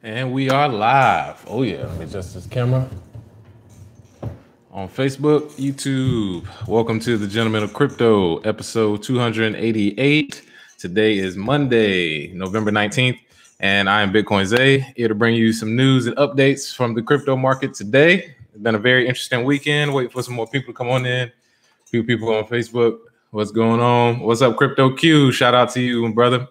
And we are live. Oh yeah, let me adjust this camera. On Facebook, YouTube. Welcome to the Gentlemen of Crypto, episode 288. Today is Monday, November 19th, and I am Bitcoin Zay, here to bring you some news and updates from the crypto market today. It's been a very interesting weekend. Wait for some more people to come on in. A few people on Facebook. What's going on? What's up, Crypto Q? Shout out to you, brother.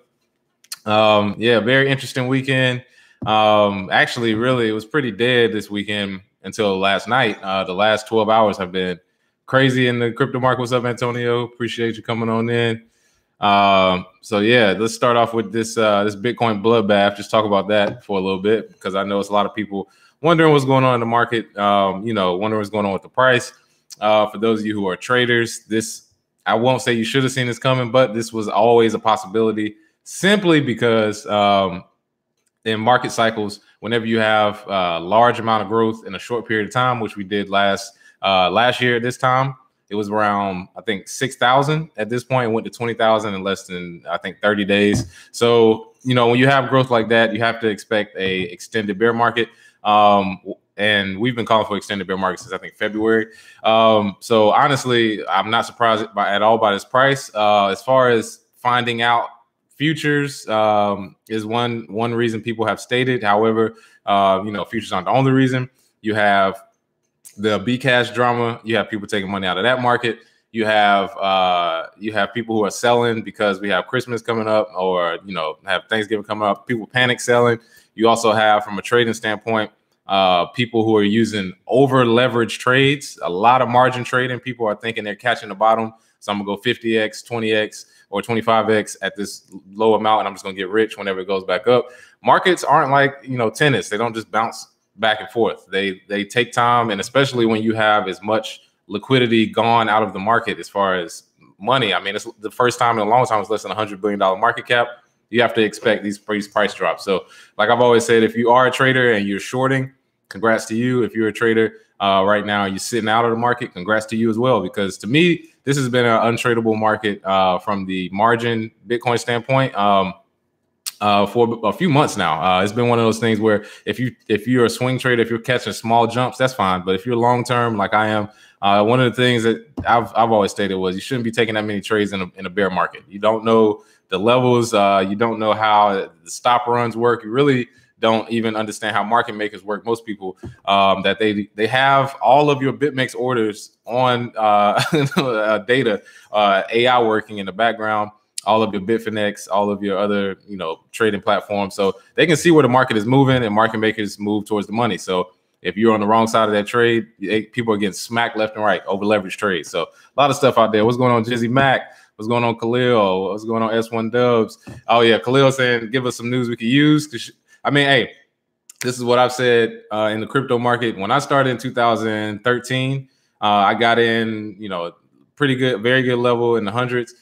Yeah, very interesting weekend. Actually, really, it was pretty dead this weekend until last night. The last 12 hours have been crazy in the crypto market. What's up, Antonio? Appreciate you coming on in. So yeah, let's start off with this Bitcoin bloodbath. Just talk about that for a little bit because I know it's a lot of people wondering what's going on in the market. Wondering what's going on with the price. For those of you who are traders, I won't say you should have seen this coming, but this was always a possibility. Simply because in market cycles, whenever you have a large amount of growth in a short period of time, which we did last year at this time, it was around, I think, 6,000 at this point. It went to 20,000 in less than, I think, 30 days. So, when you have growth like that, you have to expect a extended bear market. And we've been calling for extended bear market since, I think, February. So honestly, I'm not surprised at all by this price. As far as finding out futures is one reason people have stated. However, futures aren't the only reason. You have the Bcash drama. You have people taking money out of that market. You have people who are selling because we have Christmas coming up, or have Thanksgiving coming up. People panic selling. You also have, from a trading standpoint, people who are using over leveraged trades. A lot of margin trading. People are thinking they're catching the bottom. So I'm gonna go 50x, 20x, or 25x at this low amount, and I'm just gonna get rich whenever it goes back up. Markets aren't like tennis; they don't just bounce back and forth. They take time, and especially when you have as much liquidity gone out of the market as far as money. I mean, it's the first time in a long time it's less than $100 billion market cap. You have to expect these price drops. So, like I've always said, if you are a trader and you're shorting, congrats to you. If you're a trader right now, you're sitting out of the market, congrats to you as well. Because to me, this has been an untradeable market from the margin Bitcoin standpoint for a few months now. It's been one of those things where if you're a swing trader, if you're catching small jumps, that's fine. But if you're long term, like I am, one of the things that I've always stated was you shouldn't be taking that many trades in a bear market. You don't know the levels. You don't know how the stop runs work. You really don't even understand how market makers work. Most people that they have all of your BitMEX orders on data, AI working in the background, all of your Bitfinex, all of your other trading platforms, so they can see where the market is moving, and market makers move towards the money. So if you're on the wrong side of that trade, people are getting smacked left and right over leveraged trades. So a lot of stuff out there. What's going on, Jizzy Mac? What's going on, Khalil? What's going on, S1 Dubs? Oh yeah, Khalil saying give us some news we could use. I mean, hey, this is what I've said in the crypto market. When I started in 2013, I got in, pretty good, very good level in the hundreds.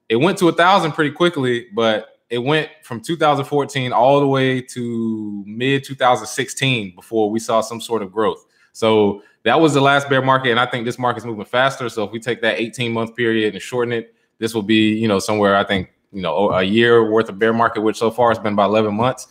It went to 1,000 pretty quickly, but it went from 2014 all the way to mid 2016 before we saw some sort of growth. So that was the last bear market, and I think this market's moving faster. So if we take that 18-month period and shorten it, this will be, somewhere, I think, a year worth of bear market, which so far has been about 11 months.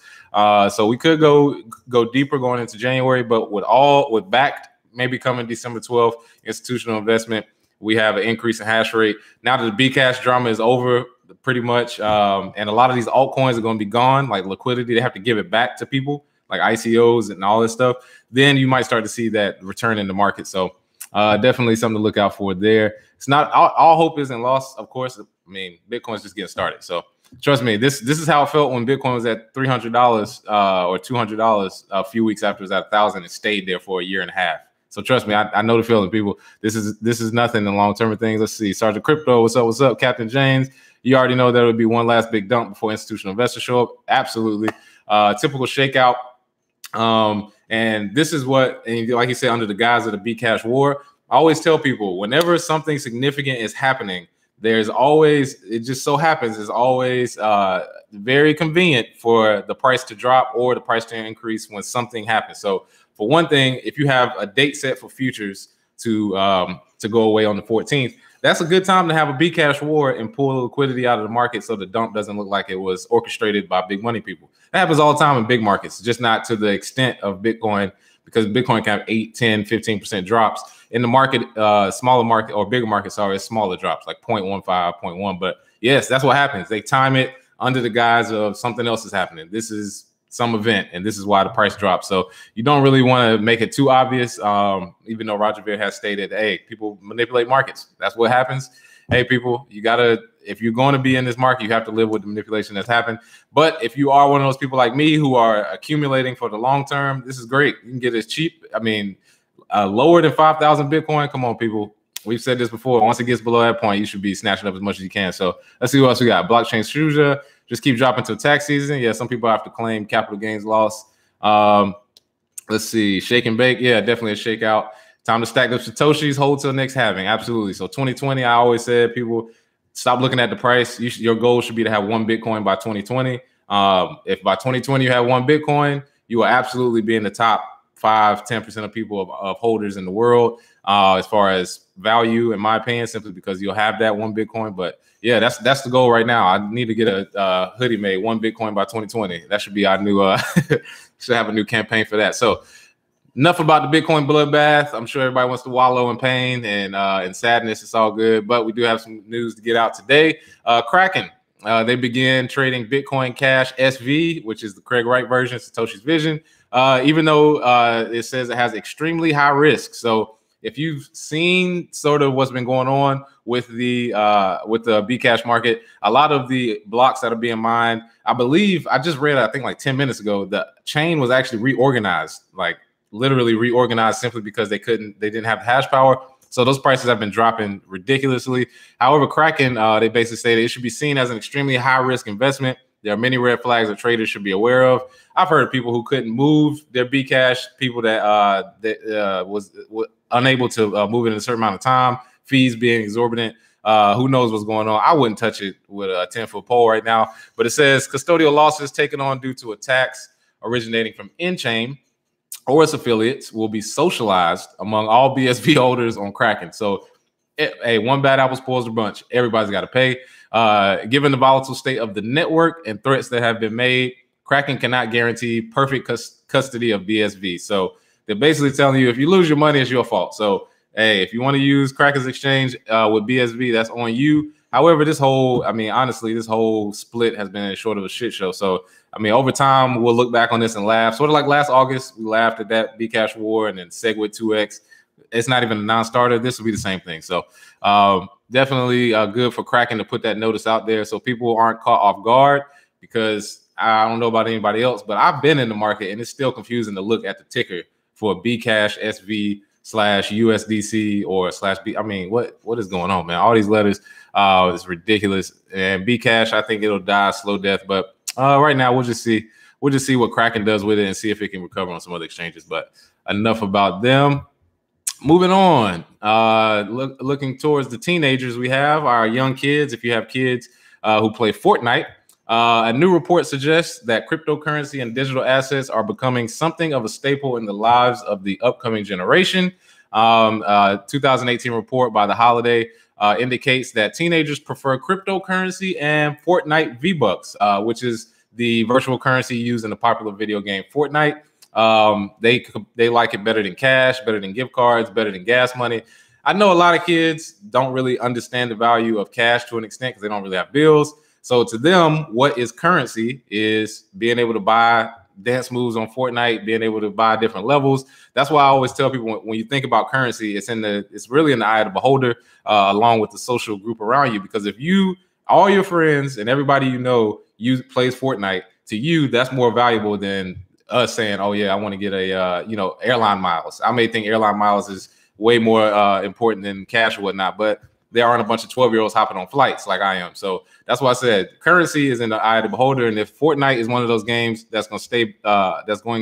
So we could go deeper going into January, but with backed maybe coming December 12th, institutional investment, we have an increase in hash rate. Now that the Bcash drama is over, pretty much, and a lot of these altcoins are going to be gone, like liquidity, they have to give it back to people, like ICOs and all this stuff. Then you might start to see that return in the market. So definitely something to look out for there. It's not all hope isn't lost, of course. I mean, Bitcoin's just getting started. So trust me, this is how it felt when Bitcoin was at $300 or $200 a few weeks after it was at 1,000 and stayed there for a year and a half. So trust me, I know the feeling, people. This is nothing in long term things. Let's see, Sergeant Crypto, what's up? What's up, Captain James? You already know there would be one last big dump before institutional investors show up. Absolutely, typical shakeout. And this is what, and like you said, under the guise of the Bcash war, I always tell people whenever something significant is happening, there's always, it just so happens, it's always very convenient for the price to drop or the price to increase when something happens. So for one thing, if you have a date set for futures to to go away on the 14th. That's a good time to have a Bcash war and pull the liquidity out of the market so the dump doesn't look like it was orchestrated by big money people. That happens all the time in big markets, just not to the extent of Bitcoin, because Bitcoin can have 8, 10, 15% drops. In the market, smaller market or bigger markets, sorry, it's smaller drops, like 0.15, 0.1. But yes, that's what happens. They time it under the guise of something else is happening. This is some event, and this is why the price drops. So you don't really want to make it too obvious, even though Roger Ver has stated, hey, people manipulate markets. That's what happens. Hey, people, you got to, if you're going to be in this market, you have to live with the manipulation that's happened. But if you are one of those people like me who are accumulating for the long term, this is great. You can get it cheap. I mean, lower than 5,000 Bitcoin. Come on, people. We've said this before. Once it gets below that point, you should be snatching up as much as you can. So let's see what else we got. Blockchain Shuja just keep dropping till tax season. Yeah, some people have to claim capital gains loss. Let's see. Shake and bake. Yeah, definitely a shakeout. Time to stack up Satoshis. Hold till next halving. Absolutely. So 2020, I always said, people, stop looking at the price. Your goal should be to have 1 Bitcoin by 2020. If by 2020 you have 1 Bitcoin, you will absolutely be in the top 5, 10% of people of holders in the world as far as value, in my opinion, simply because you'll have that 1 Bitcoin. But yeah, that's the goal right now. I need to get a hoodie made, 1 Bitcoin by 2020. That should be our new should have a new campaign for that. So enough about the Bitcoin bloodbath. I'm sure everybody wants to wallow in pain and sadness. It's all good, but we do have some news to get out today. Kraken, they began trading Bitcoin Cash SV, which is the Craig Wright version, Satoshi's vision. Even though it says it has extremely high risk. So if you've seen sort of what's been going on with the Bcash market, a lot of the blocks that are being mined, I believe, I just read, I think like 10 minutes ago, the chain was actually reorganized, like literally reorganized simply because they didn't have hash power. So those prices have been dropping ridiculously. However, Kraken, they basically stated it should be seen as an extremely high risk investment. There are many red flags that traders should be aware of. I've heard of people who couldn't move their Bcash, people that was unable to move it in a certain amount of time, fees being exorbitant. Who knows what's going on? I wouldn't touch it with a 10-foot pole right now. But it says custodial losses taken on due to attacks originating from N-Chain or its affiliates will be socialized among all BSV holders on Kraken. So, hey, one bad apple spoils the bunch. Everybody's got to pay. Given the volatile state of the network and threats that have been made, Kraken cannot guarantee perfect custody of BSV. So they're basically telling you if you lose your money, it's your fault. So, hey, if you want to use Kraken's exchange with BSV, that's on you. However, honestly, this whole split has been short of a shit show. So, over time, we'll look back on this and laugh. Sort of like last August, we laughed at that Bcash war and then Segwit 2X. It's not even a non-starter. This will be the same thing. So definitely good for Kraken to put that notice out there so people aren't caught off guard, because I don't know about anybody else, but I've been in the market and it's still confusing to look at the ticker for Bcash SV /USDC or /B. What is going on, man? All these letters, it's ridiculous. And Bcash, I think it'll die a slow death. But right now, we'll just see what Kraken does with it and see if it can recover on some other exchanges. But enough about them. Moving on, looking towards the teenagers, we have our young kids. If you have kids who play Fortnite, a new report suggests that cryptocurrency and digital assets are becoming something of a staple in the lives of the upcoming generation. 2018 report by The Holiday indicates that teenagers prefer cryptocurrency and Fortnite V-Bucks, which is the virtual currency used in the popular video game Fortnite. They like it better than cash, better than gift cards, better than gas money. I know a lot of kids don't really understand the value of cash to an extent because they don't really have bills. So to them, what is currency is being able to buy dance moves on Fortnite, being able to buy different levels. That's why I always tell people when you think about currency, it's really in the eye of the beholder, along with the social group around you. Because if all your friends and everybody plays Fortnite, to you, that's more valuable than us saying, oh yeah, I want to get airline miles. I may think airline miles is way more important than cash or whatnot, but there aren't a bunch of 12-year-olds hopping on flights like I am. So that's why I said currency is in the eye of the beholder. And if Fortnite is one of those games that's going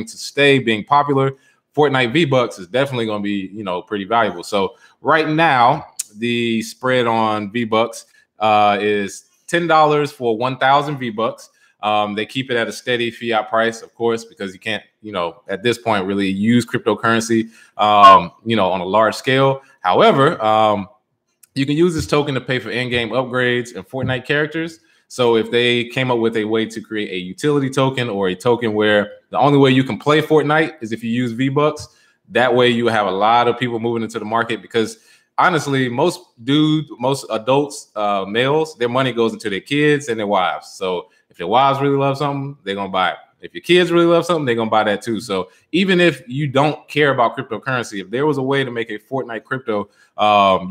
to stay being popular, Fortnite V-Bucks is definitely going to be, pretty valuable. So right now, the spread on V-Bucks is $10 for 1,000 V-Bucks. They keep it at a steady fiat price, of course, because you can't, at this point really use cryptocurrency, on a large scale. However, you can use this token to pay for in-game upgrades and Fortnite characters. So if they came up with a way to create a utility token or a token where the only way you can play Fortnite is if you use V-Bucks, that way you have a lot of people moving into the market, because honestly, most adults, males, their money goes into their kids and their wives. So if their wives really love something, they're going to buy it. If your kids really love something, they're going to buy that too. So even if you don't care about cryptocurrency, if there was a way to make a Fortnite crypto,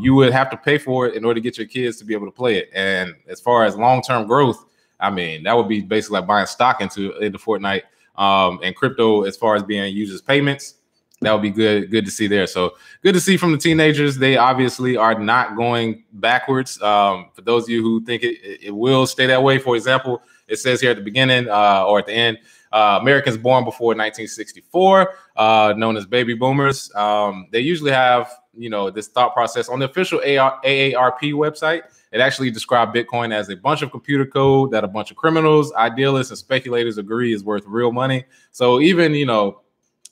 you would have to pay for it in order to get your kids to be able to play it. And as far as long-term growth, I mean, that would be basically like buying stock into Fortnite, and crypto as far as being used as payments. That would be good to see there. So good to see from the teenagers. They obviously are not going backwards. For those of you who think it will stay that way, for example, it says here at the beginning or at the end, Americans born before 1964, known as baby boomers. They usually have, this thought process on the official AARP website. It actually described Bitcoin as a bunch of computer code that a bunch of criminals, idealists, and speculators agree is worth real money. So even,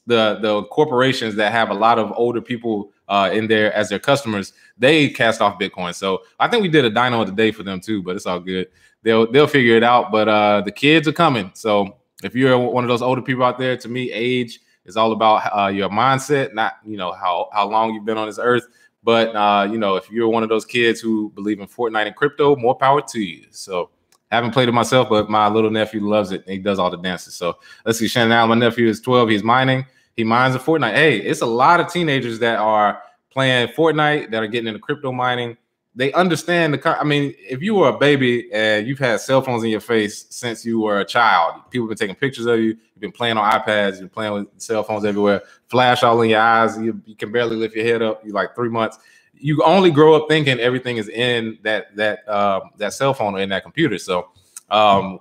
the corporations that have a lot of older people in there as their customers, they cast off Bitcoin. So I think we did a dino of the day for them too, but it's all good. They'll figure it out. But the kids are coming. So if you're one of those older people out there, to me, age is all about your mindset, not how long you've been on this earth. But if you're one of those kids who believe in Fortnite and crypto, more power to you. So haven't played it myself, but my little nephew loves it and he does all the dances. So let's see, Shannon Allen, my nephew is 12. He's mining. He mines in Fortnite. Hey, it's a lot of teenagers that are playing Fortnite that are getting into crypto mining. They understand if you were a baby and you've had cell phones in your face since you were a child, people have been taking pictures of you. You've been playing on iPads. You've been playing with cell phones everywhere. Flash all in your eyes. You can barely lift your head up. You're like 3 months. You only grow up thinking everything is in that cell phone or in that computer. So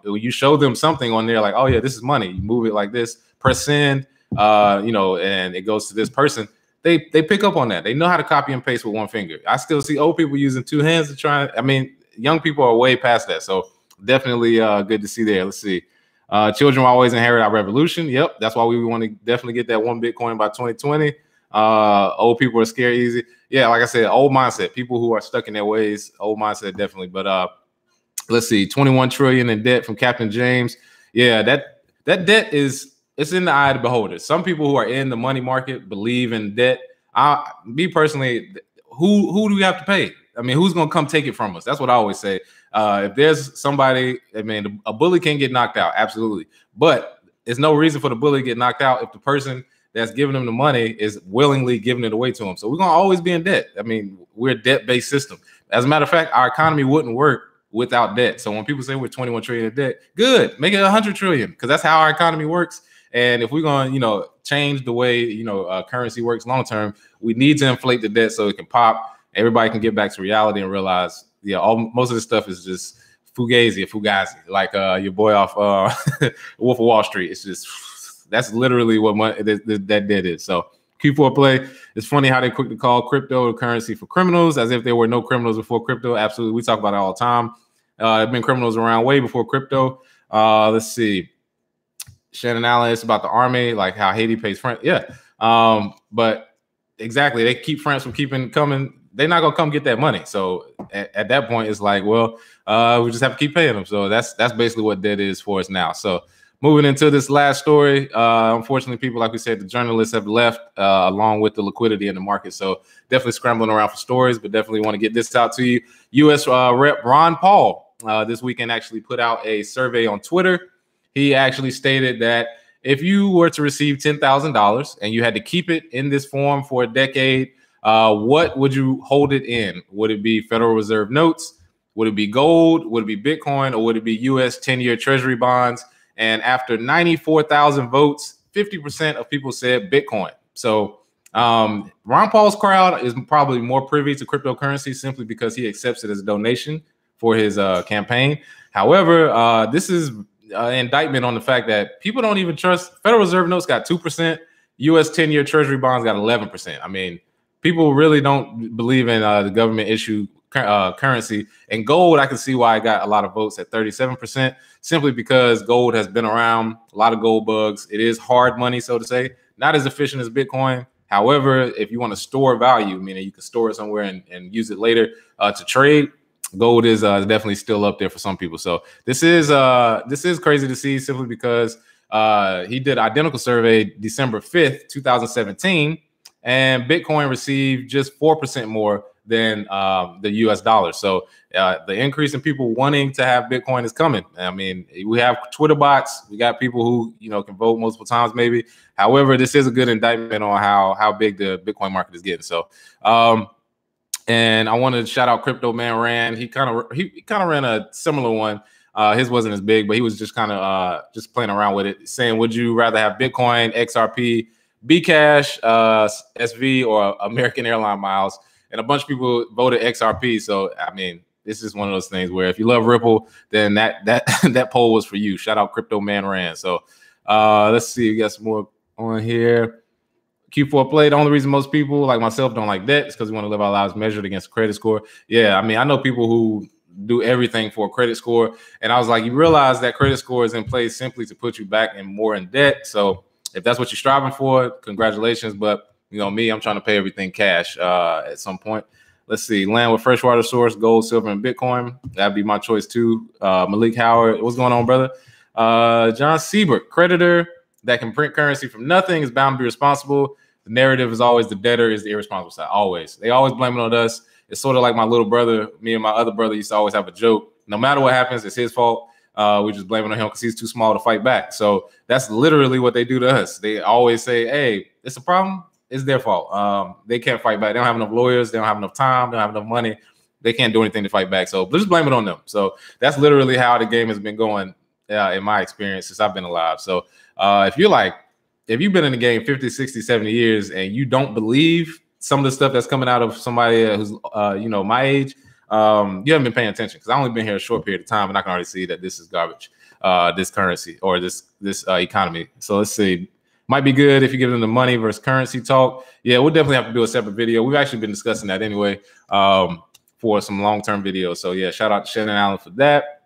you show them something on there like, oh yeah, this is money. You move it like this, press send. And it goes to this person. They pick up on that. They know how to copy and paste with one finger. I still see old people using two hands to try. Young people are way past that. So definitely good to see there. Let's see. Children will always inherit our revolution. Yep. That's why we want to definitely get that 1 Bitcoin by 2020. Old people are scared easy. Yeah, like I said, old mindset. People who are stuck in their ways, old mindset definitely. But let's see, 21 trillion in debt from Captain James. Yeah, that debt it's in the eye of the beholder. Some people who are in the money market believe in debt. Me personally, who do we have to pay? Who's going to come take it from us? That's what I always say. If there's somebody, a bully can get knocked out, absolutely. But there's no reason for the bully to get knocked out if the person that's giving them the money is willingly giving it away to them. So we're going to always be in debt. We're a debt-based system. As a matter of fact, our economy wouldn't work without debt. So when people say we're 21 trillion in debt, good, make it 100 trillion, because that's how our economy works. And if we're going to, change the way, currency works long term, we need to inflate the debt so it can pop. Everybody can get back to reality and realize, most of this stuff is just fugazi, like your boy off Wolf of Wall Street. It's just, that's literally what that debt is. So Q4 play. It's funny how they quickly call crypto a currency for criminals, as if there were no criminals before crypto. Absolutely, we talk about it all the time. There have been criminals around way before crypto. Let's see. Shannon Allen, it's about the army, like how Haiti pays France. Yeah. But exactly, they keep France from coming. They're not gonna come get that money. So at that point, it's like, well, we just have to keep paying them. So that's basically what debt is for us now. So moving into this last story, unfortunately, people, like we said, the journalists have left along with the liquidity in the market. So definitely scrambling around for stories, but definitely want to get this out to you. U.S. Rep Ron Paul this weekend actually put out a survey on Twitter. He actually stated that if you were to receive $10,000 and you had to keep it in this form for a decade, what would you hold it in? Would it be Federal Reserve notes? Would it be gold? Would it be Bitcoin? Or would it be U.S. 10-year Treasury bonds? And after 94,000 votes, 50% of people said Bitcoin. So Ron Paul's crowd is probably more privy to cryptocurrency simply because he accepts it as a donation for his campaign. However, this is indictment on the fact that people don't even trust. Federal Reserve notes got 2%. U.S. 10-year Treasury bonds got 11%. People really don't believe in the government issue currency. And gold, I can see why I got a lot of votes at 37%, simply because gold has been around, a lot of gold bugs. It is hard money, so to say, not as efficient as Bitcoin. However, if you want to store value, meaning you can store it somewhere and use it later to trade, gold is definitely still up there for some people. So this is crazy to see, simply because he did an identical survey December 5th, 2017, and Bitcoin received just 4% more than the US dollar. So the increase in people wanting to have Bitcoin is coming. I mean, we have Twitter bots. We got people who, can vote multiple times maybe. However, this is a good indictment on how big the Bitcoin market is getting. So, and I wanted to shout out Crypto Man Ran. He kind of ran a similar one. His wasn't as big, but he was just kind of just playing around with it, saying, would you rather have Bitcoin, XRP, Bcash, SV, or American Airline miles? And a bunch of people voted XRP. So, I mean, this is one of those things where if you love Ripple, then that poll was for you. Shout out Crypto Man Ran. So let's see. We got some more on here. Q4 play. The only reason most people like myself don't like debt is because we want to live our lives measured against a credit score. Yeah, I mean, I know people who do everything for a credit score. And I was like, you realize that credit score is in place simply to put you back more in debt. So if that's what you're striving for, congratulations. But me, I'm trying to pay everything cash at some point. Let's see. Land with freshwater source, gold, silver, and Bitcoin. That'd be my choice too. Malik Howard, what's going on, brother? John Siebert, creditor that can print currency from nothing is bound to be responsible. The narrative is always the debtor is the irresponsible side. Always. They always blame it on us. It's sort of like my little brother. Me and my other brother used to always have a joke. No matter what happens, it's his fault. We just blame it on him because he's too small to fight back. So that's literally what they do to us. They always say, hey, it's a problem. It's their fault. They can't fight back. They don't have enough lawyers. They don't have enough time. They don't have enough money. They can't do anything to fight back. So just blame it on them. So that's literally how the game has been going in my experience since I've been alive. So if you've been in the game 50, 60, 70 years and you don't believe some of the stuff that's coming out of somebody who's, my age, you haven't been paying attention, because I've only been here a short period of time and I can already see that this is garbage, this currency or this economy. So let's see. Might be good if you give them the money versus currency talk. Yeah, we'll definitely have to do a separate video. We've actually been discussing that anyway for some long-term videos. So yeah, shout out to Shannon Allen for that.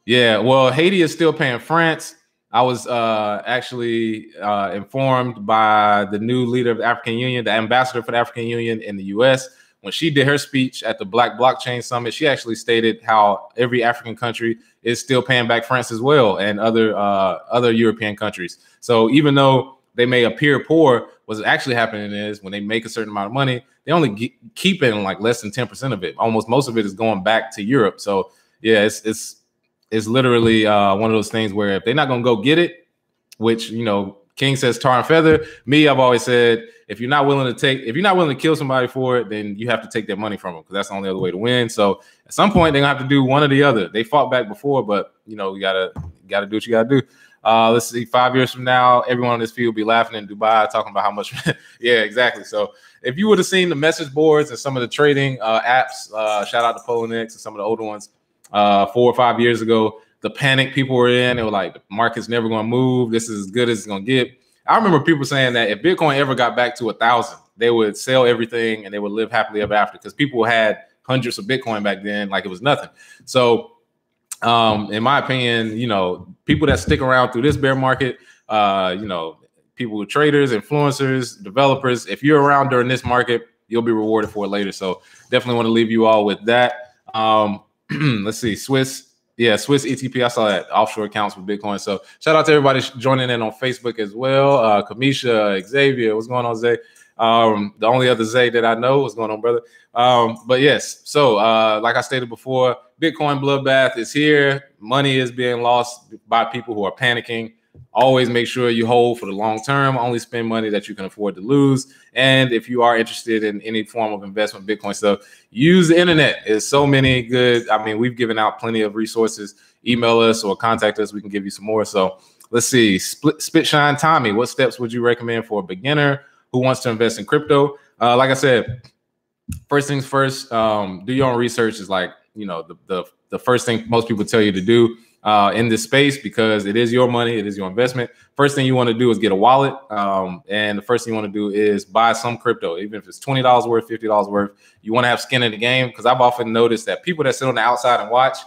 Yeah, well, Haiti is still paying France. I was actually informed by the new leader of the African Union, the ambassador for the African Union in the U.S., when she did her speech at the Black Blockchain Summit. She actually stated how every African country is still paying back France as well, and other European countries. So even though they may appear poor, what's actually happening is when they make a certain amount of money, they only keep in like less than 10% of it. Almost most of it is going back to Europe. So yeah, it's literally one of those things where if they're not going to go get it, which, King says tar and feather. Me, I've always said, if you're not willing to kill somebody for it, then you have to take their money from them, because that's the only other way to win. So at some point, they're gonna have to do one or the other. They fought back before, but you gotta do what you gotta do. Let's see, 5 years from now, everyone in this field will be laughing in Dubai, talking about how much. Yeah, exactly. So if you would have seen the message boards and some of the trading apps, shout out to Poloniex and some of the older ones, 4 or 5 years ago, the panic people were in, they were like, the market's never going to move. This is as good as it's going to get. I remember people saying that if Bitcoin ever got back to 1,000, they would sell everything and they would live happily ever after, because people had hundreds of Bitcoin back then like it was nothing. So in my opinion, people that stick around through this bear market, people who traders, influencers, developers, if you're around during this market, you'll be rewarded for it later. So definitely want to leave you all with that. Let's see, Swiss ETP. I saw that offshore accounts with Bitcoin. So shout out to everybody joining in on Facebook as well. Kamisha, Xavier, what's going on, Zay? The only other Zay that I know. What's going on, brother? But yes, so like I stated before, Bitcoin bloodbath is here. Money is being lost by people who are panicking. Always make sure you hold for the long term. Only spend money that you can afford to lose. And if you are interested in any form of investment, Bitcoin stuff, use the internet. There's so many good. I mean, we've given out plenty of resources. Email us or contact us. We can give you some more. So let's see. Spitshine Tommy, what steps would you recommend for a beginner who wants to invest in crypto? Like I said, first things first, do your own research is like, the first thing most people tell you to do. in this space because it is your money, it is your investment. First thing you want to do is get a wallet, and the first thing you want to do is buy some crypto, even if it's $20 worth, $50 worth. You want to have skin in the game, because I've often noticed that people that sit on the outside and watch,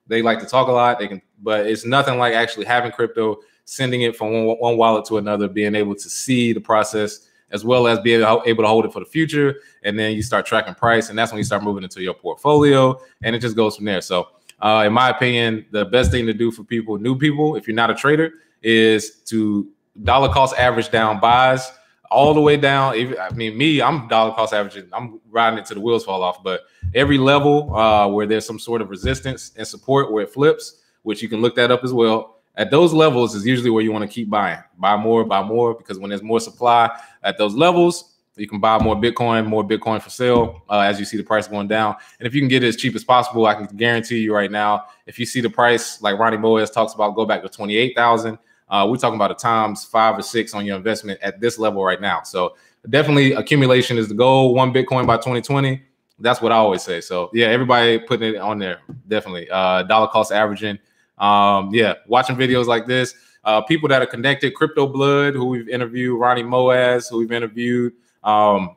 they like to talk a lot. But it's nothing like actually having crypto, sending it from one wallet to another, being able to see the process, as well as being able to hold it for the future. And then you start tracking price, and that's when you start moving into your portfolio, and it just goes from there. So in my opinion, the best thing to do for people, new people, if you're not a trader, is to dollar cost average down buys all the way down. I mean, I'm dollar cost averaging. I'm riding it till the wheels fall off. But every level where there's some sort of resistance and support where it flips, which you can look that up as well, at those levels is usually where you want to keep buying. Buy more, because when there's more supply at those levels, you can buy more Bitcoin for sale as you see the price going down. And if you can get it as cheap as possible, I can guarantee you right now, if you see the price, like Ronnie Boaz talks about, go back to 28,000, we're talking about a times 5 or 6 on your investment at this level right now. So definitely accumulation is the goal. 1 Bitcoin by 2020. That's what I always say. So yeah, everybody putting it on there. Definitely dollar cost averaging. Yeah, watching videos like this. People that are connected, Crypto Blood, who we've interviewed, Ronnie Boaz, who we've interviewed. A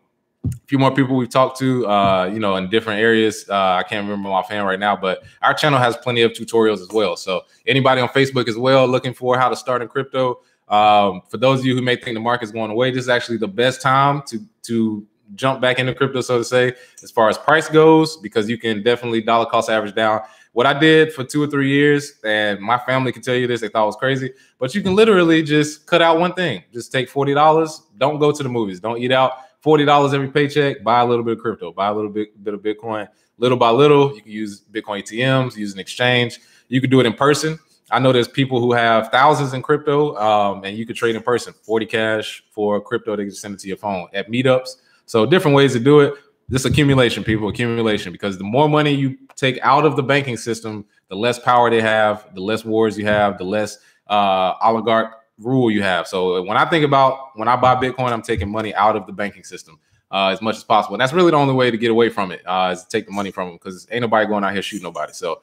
few more people we've talked to, in different areas. I can't remember my offhand right now, but our channel has plenty of tutorials as well. So anybody on Facebook as well looking for how to start in crypto. For those of you who may think the market's going away, this is actually the best time to jump back into crypto, so to say, as far as price goes, because you can definitely dollar cost average down. What I did for 2 or 3 years, and my family can tell you this, they thought it was crazy, but you can literally just cut out one thing. Just take $40. Don't go to the movies. Don't eat out. $40 every paycheck. Buy a little bit of crypto. Buy a little bit of Bitcoin. Little by little, you can use Bitcoin ATMs, use an exchange. You can do it in person. I know there's people who have thousands in crypto, and you can trade in person. 40 cash for crypto, they can send it to your phone at meetups. So different ways to do it. This accumulation, people, accumulation, because the more money you take out of the banking system, the less power they have, the less wars you have, the less oligarch rule you have. So when I think about when I buy Bitcoin, I'm taking money out of the banking system as much as possible. And that's really the only way to get away from it, is to take the money from them, because ain't nobody going out here shooting nobody. So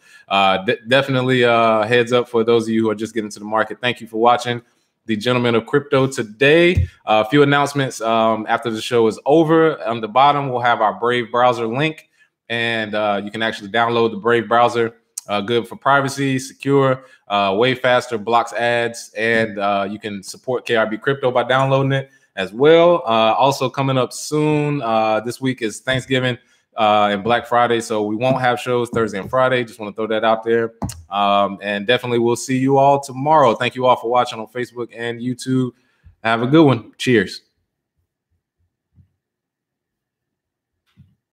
definitely heads up for those of you who are just getting to the market. Thank you for watching the Gentlemen of Crypto today. A few announcements after the show is over. On the bottom, we'll have our Brave browser link, and you can actually download the Brave browser. Good for privacy, secure, way faster, blocks ads, and you can support KRBE Crypto by downloading it as well. Also coming up soon, this week is Thanksgiving and Black Friday, so we won't have shows Thursday and Friday. Just want to throw that out there. And definitely we'll see you all tomorrow. Thank you all for watching on Facebook and YouTube. Have a good one. Cheers.